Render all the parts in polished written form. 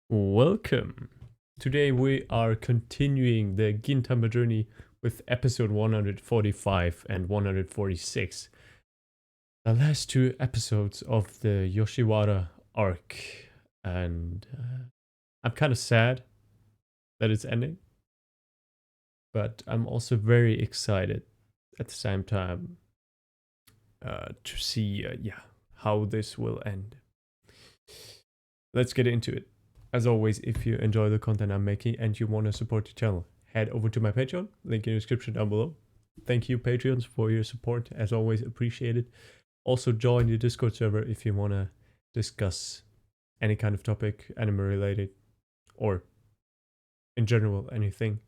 Welcome. Today we are continuing the Gintama journey with episode 145 and 146. The last two episodes of the Yoshiwara arc. And I'm kind of sad that it's ending. But I'm also very excited at the same time to see how this will end. Let's get into it. As always, if you enjoy the content I'm making and you want to support the channel, head over to my Patreon, link in the description down below. Thank you, Patreons, for your support. As always, appreciated. Also, join the Discord server if you want to discuss any kind of topic, anime related, or in general, anything.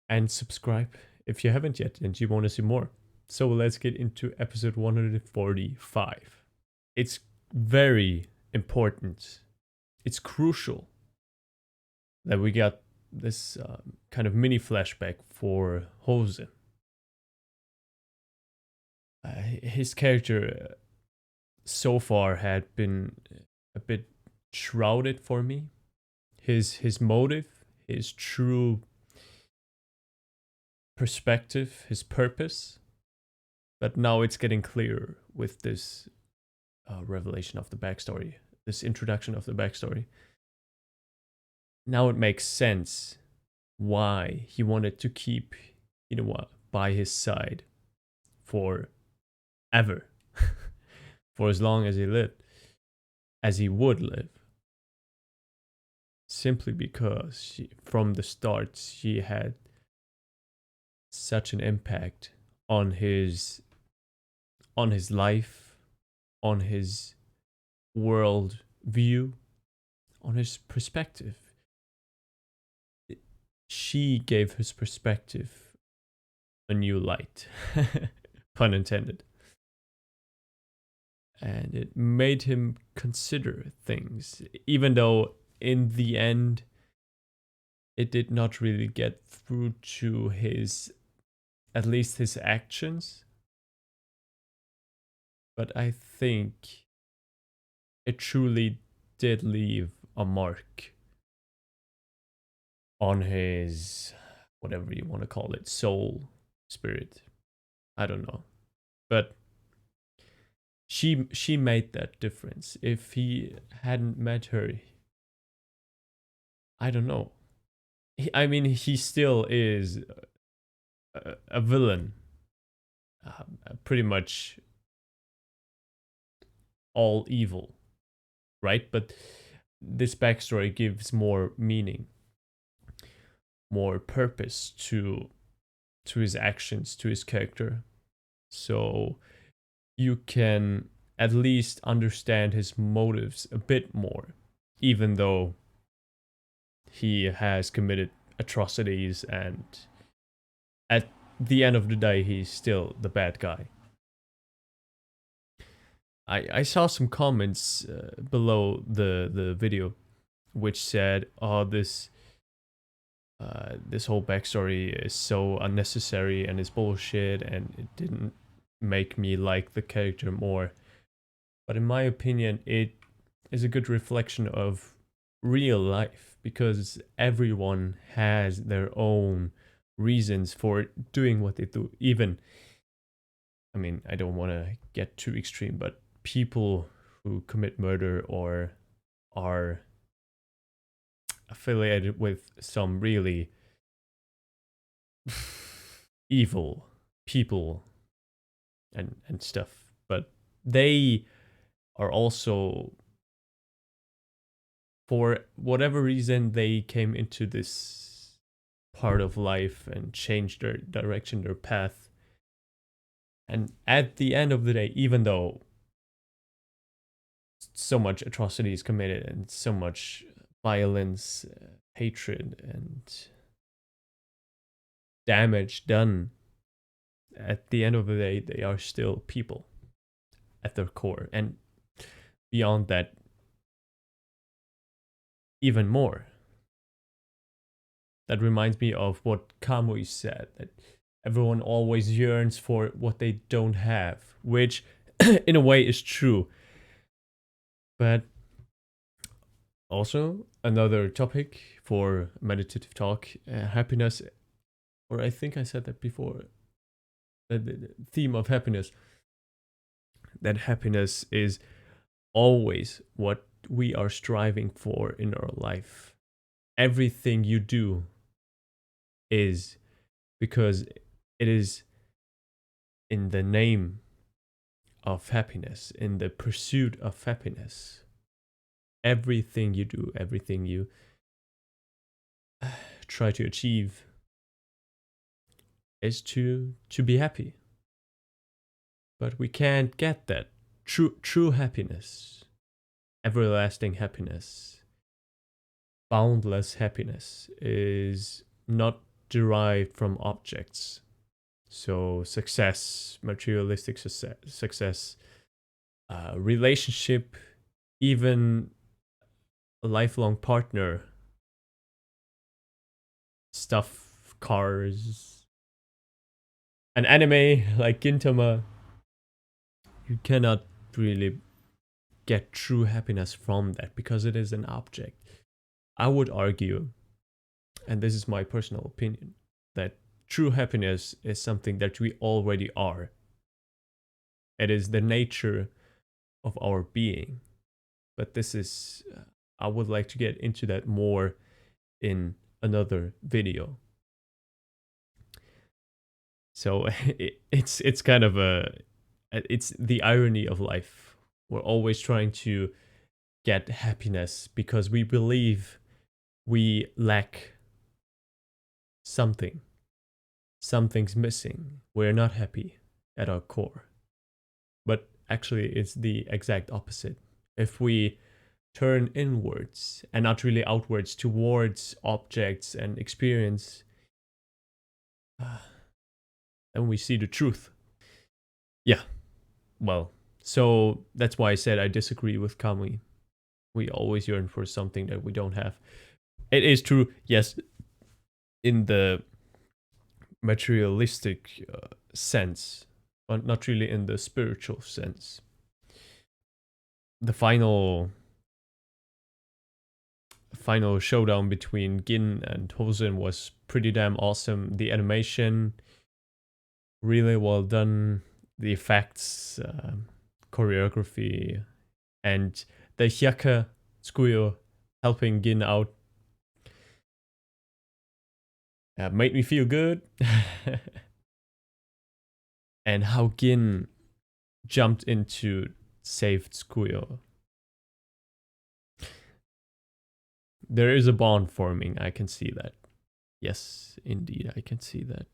And subscribe if you haven't yet and you want to see more. So let's get into episode 145. It's very important. It's crucial that we got this kind of mini flashback for Hose. His character so far had been a bit shrouded for me. His motive, his true perspective, his purpose. But now it's getting clearer with this revelation of the backstory, this introduction of the backstory. Now it makes sense why he wanted to keep Inoue by his side forever, for as long as he lived, as he would live. Simply because from the start she had such an impact on his life, on his world view, on his perspective. She gave his perspective a new light, pun intended. And it made him consider things, even though in the end it did not really get through to his, at least his actions. But I think it truly did leave a mark on his, whatever you want to call it, soul, spirit. I don't know. But she made that difference. If he hadn't met her, I don't know. I mean, he still is a villain. Pretty much all evil, right? But this backstory gives more meaning, more purpose to his actions, to his character. So you can at least understand his motives a bit more, even though he has committed atrocities and at the end of the day he's still the bad guy. I saw some comments below the video which said, oh, this whole backstory is so unnecessary and is bullshit and it didn't make me like the character more. But in my opinion, it is a good reflection of real life, because everyone has their own reasons for doing what they do. Even, I mean, I don't want to get too extreme, but people who commit murder or are affiliated with some really evil people and stuff, but they are also, for whatever reason, they came into this part of life and changed their direction, their path. And at the end of the day, even though so much atrocity is committed and so much violence, hatred, and damage done, at the end of the day, they are still people at their core. And beyond that, even more. That reminds me of what Kamui said, that everyone always yearns for what they don't have, which in a way is true. But Also, another topic for meditative talk, happiness, or I think I said that before, the theme of happiness, that happiness is always what we are striving for in our life. Everything you do is because it is in the name of happiness, in the pursuit of happiness. Everything you do, everything you try to achieve is to be happy. But we can't get that true happiness, everlasting happiness, boundless happiness is not derived from objects. So success, materialistic success, relationship, even a lifelong partner, stuff, cars, an anime like Gintama, you cannot really get true happiness from that because it is an object. I would argue, and this is my personal opinion, that true happiness is something that we already are. It is the nature of our being. But this is, I would like to get into that more in another video. So it's kind of it's the irony of life. We're always trying to get happiness because we believe we lack something. Something's missing. We're not happy at our core. But actually, it's the exact opposite. If we turn inwards and not really outwards towards objects and experience, then we see the truth. Yeah, well, so that's why I said I disagree with Kamui. We always yearn for something that we don't have. It is true, yes, in the materialistic sense, but not really in the spiritual sense. The final showdown between Gin and Hosen was pretty damn awesome. The animation, really well done. The effects, choreography, and the Hyaka Tsukuyo helping Gin out made me feel good. And how Gin jumped into saved Tsukuyo. There is a bond forming, I can see that. Yes, indeed, I can see that.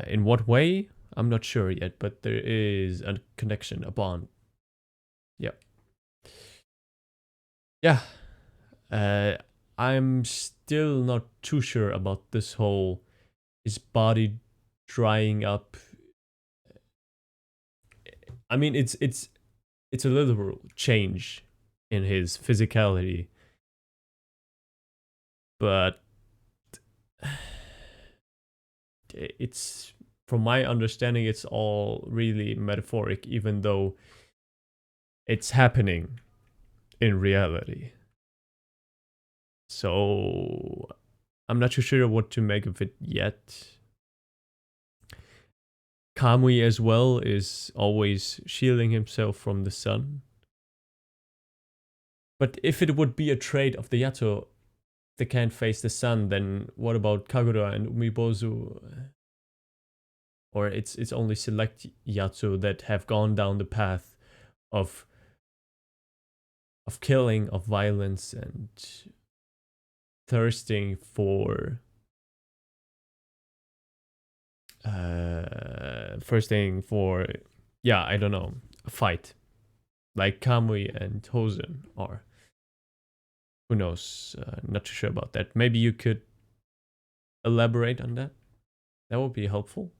In what way? I'm not sure yet, but there is a connection, a bond. Yep. Yeah. I'm still not too sure about this whole his body drying up. I mean, it's a literal change in his physicality, but it's, from my understanding, it's all really metaphoric, even though it's happening in reality. So I'm not too sure what to make of it yet. Kamui as well is always shielding himself from the sun. But if it would be a trait of the Yato, they can't face the sun, then what about Kagura and Umibozu? Or it's only select Yato that have gone down the path of killing, of violence, and thirsting for yeah, I don't know, a fight, like Kamui and Hosen are. Who knows? Not too sure about that. Maybe you could elaborate on that. That would be helpful.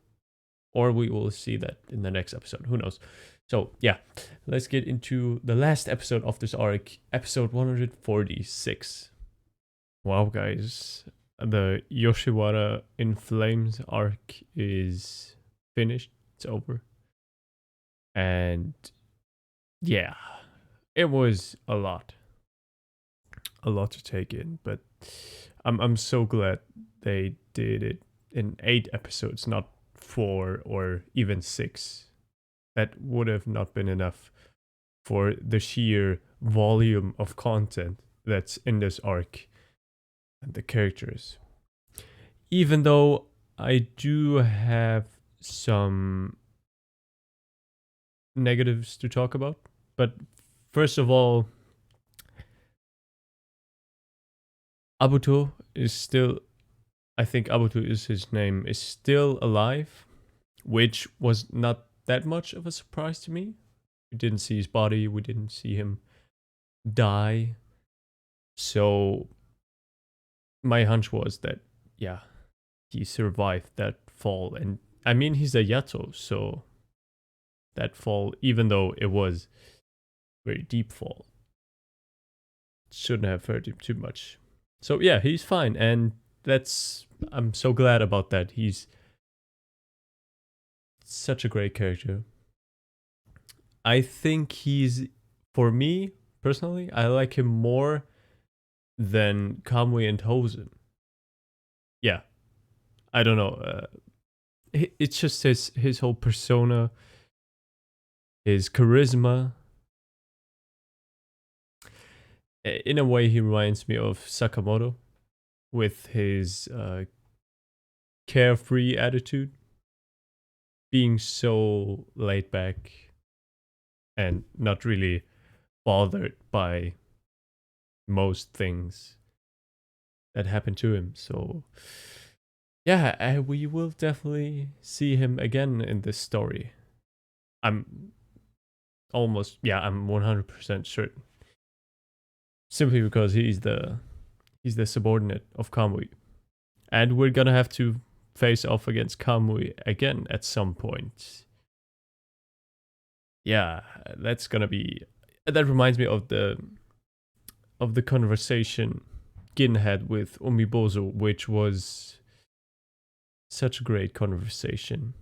Or we will see that in the next episode. Who knows? So yeah, let's get into the last episode of this arc, episode 146. Wow, guys. The Yoshiwara in Flames arc is finished. It's over. And yeah, it was a lot. a lot to take in, but I'm so glad they did it in 8 episodes, not 4 or even 6. That would have not been enough for the sheer volume of content that's in this arc and the characters. Even though I do have some negatives to talk about, but first of all, Abuto is still, I think Abuto is his name, is still alive, which was not that much of a surprise to me. We didn't see his body, we didn't see him die. So my hunch was that, yeah, he survived that fall. And I mean, he's a Yato, so that fall, even though it was very deep fall, shouldn't have hurt him too much. So yeah, he's fine, and I'm so glad about that. He's such a great character. I think he's, for me personally, I like him more than Kamui and Hosen. Yeah, I don't know. It's just his whole persona, his charisma. In a way, he reminds me of Sakamoto with his carefree attitude, being so laid back and not really bothered by most things that happen to him. So yeah, we will definitely see him again in this story. I'm I'm 100% certain. Simply because he's the subordinate of Kamui. And we're gonna have to face off against Kamui again at some point. Yeah, that's gonna be, that reminds me of the conversation Gin had with Umibozu, which was such a great conversation.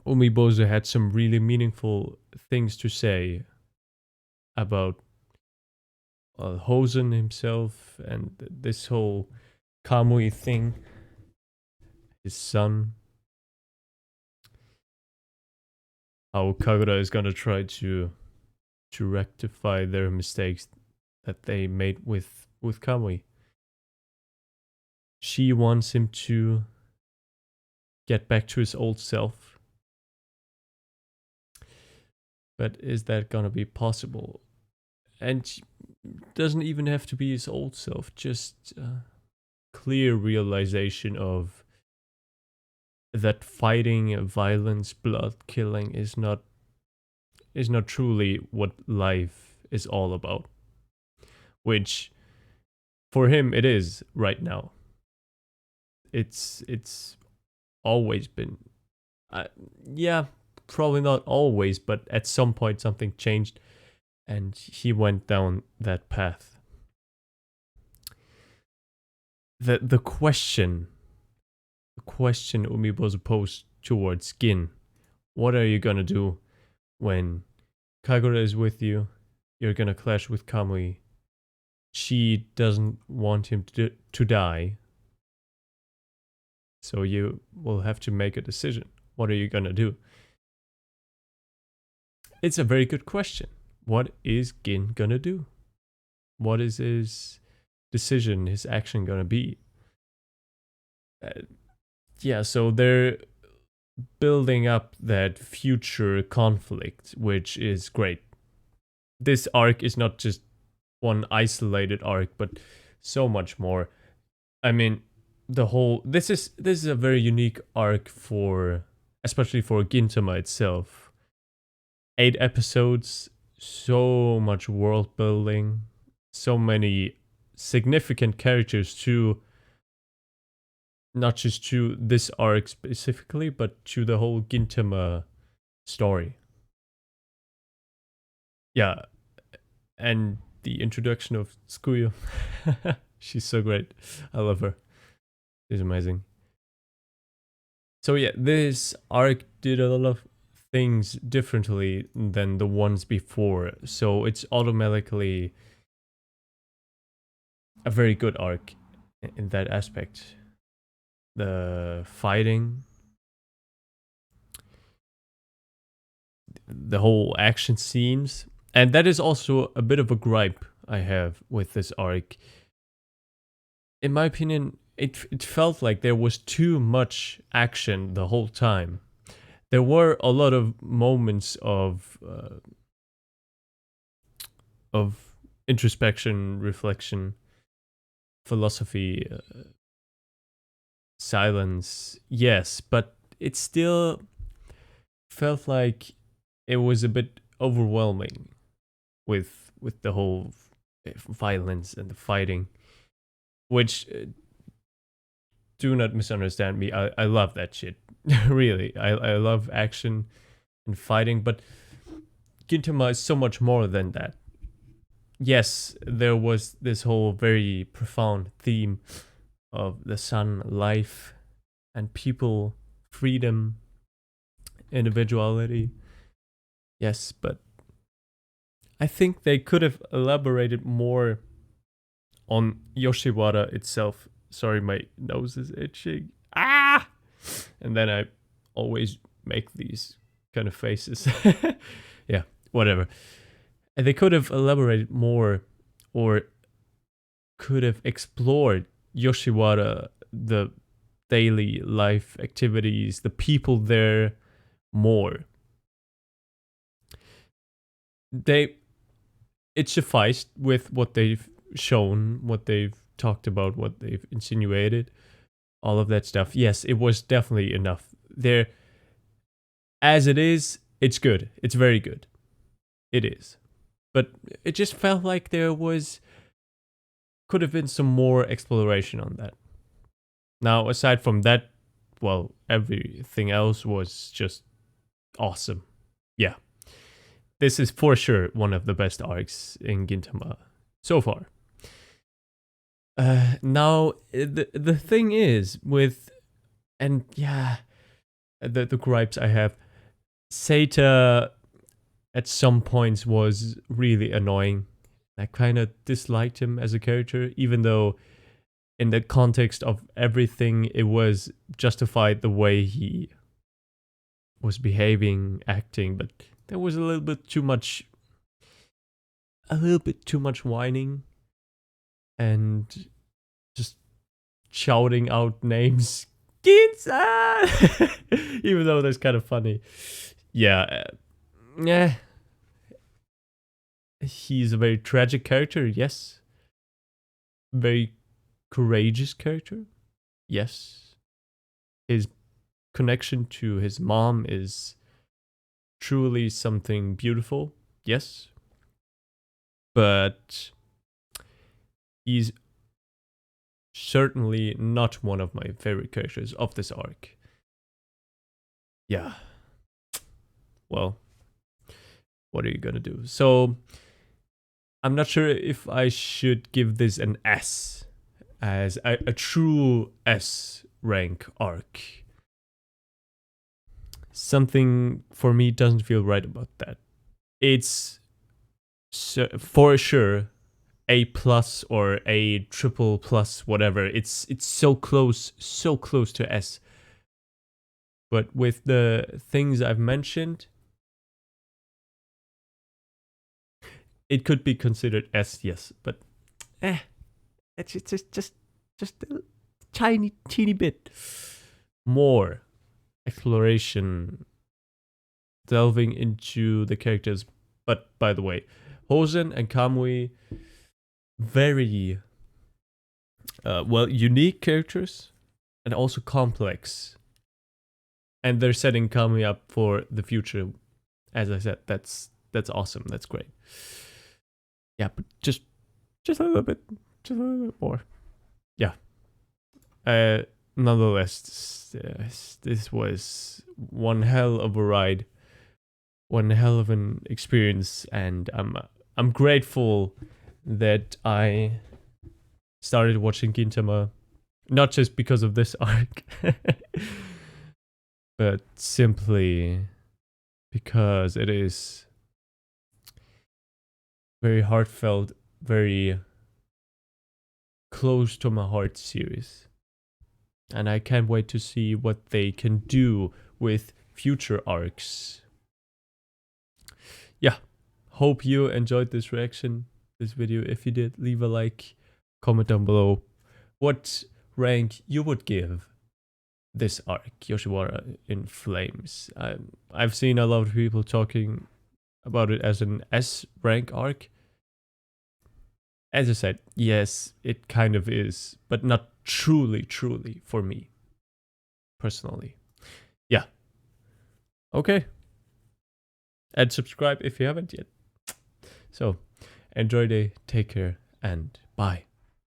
Umibozu had some really meaningful things to say about Hosen himself and this whole Kamui thing, his son, how Kagura is gonna try to rectify their mistakes that they made with Kamui. She wants him to get back to his old self. But is that gonna be possible? And doesn't even have to be his old self, just clear realization of that fighting, violence, blood killing is not truly what life is all about. Which for him it is right now. It's always been, yeah, probably not always, but at some point something changed and he went down that path. The question Umibozu posed towards Gin, what are you gonna do when Kagura is with you? You're gonna clash with Kamui. She doesn't want him to die. So you will have to make a decision. What are you gonna do? It's a very good question. What is Gin gonna do? What is his decision, his action gonna be? Yeah, so they're building up that future conflict, which is great. This arc is not just one isolated arc, but so much more. I mean, the whole this is a very unique arc for, especially for Gintama itself. 8 episodes, so much world building, so many significant characters to not just to this arc specifically, but to the whole Gintama story. Yeah, and the introduction of Tsukuyo. She's so great. I love her. She's amazing. So yeah, this arc did a lot of things differently than the ones before. So it's automatically a very good arc in that aspect. The fighting, the whole action scenes, and that is also a bit of a gripe I have with this arc. In my opinion, it felt like there was too much action the whole time. There were a lot of moments of introspection, reflection, philosophy, silence. Yes, but it still felt like it was a bit overwhelming with the whole violence and the fighting, which do not misunderstand me. I love that shit. Really. I love action and fighting, but Gintama is so much more than that. Yes, there was this whole very profound theme of the sun, life, and people, freedom, individuality. Yes, but I think they could have elaborated more on Yoshiwara itself. Sorry, my nose is itching. Ah! And then I always make these kind of faces. Yeah, whatever. And they could have elaborated more or could have explored Yoshiwara, the daily life activities, the people there more. They it sufficed with what they've shown, what they've talked about, what they've insinuated, all of that stuff. Yes, it was definitely enough. There as it is, it's good. It's very good. It is. But it just felt like there was could have been some more exploration on that. Now, aside from that, well, everything else was just awesome. Yeah. This is for sure one of the best arcs in Gintama so far. Now, the thing is with, and yeah, the gripes I have, Seita at some points was really annoying. I kind of disliked him as a character, even though in the context of everything, it was justified the way he was behaving, acting, but there was a little bit too much whining and just shouting out names. Ginza! Even though that's kind of funny. Yeah. Yeah. He's a very tragic character, yes. Very courageous character, yes. His connection to his mom is truly something beautiful, yes. But he's certainly not one of my favorite characters of this arc. Yeah. Well, what are you gonna do? So, I'm not sure if I should give this an S as a true S rank arc. Something for me doesn't feel right about that. It's for sure A plus or A triple plus, whatever. It's so close to S. But with the things I've mentioned, it could be considered S, yes. But it's just a tiny teeny bit more exploration, delving into the characters. But by the way, Hosen and Kamui, very unique characters and also complex. And they're setting Kamui up for the future. As I said, that's awesome. That's great. Yeah, but just a little bit, more. Yeah. Nonetheless, this was one hell of a ride, one hell of an experience, and I'm grateful that I started watching Gintama, not just because of this arc, but simply because it is very heartfelt, very close to my heart series. And I can't wait to see what they can do with future arcs. Yeah, hope you enjoyed this reaction, this video. If you did, leave a like, comment down below what rank you would give this arc, Yoshiwara in Flames. I've seen a lot of people talking about it as an S rank arc. As I said, yes, it kind of is, but not truly for me, personally. Yeah. Okay. And subscribe if you haven't yet. So, enjoy the day, take care, and bye.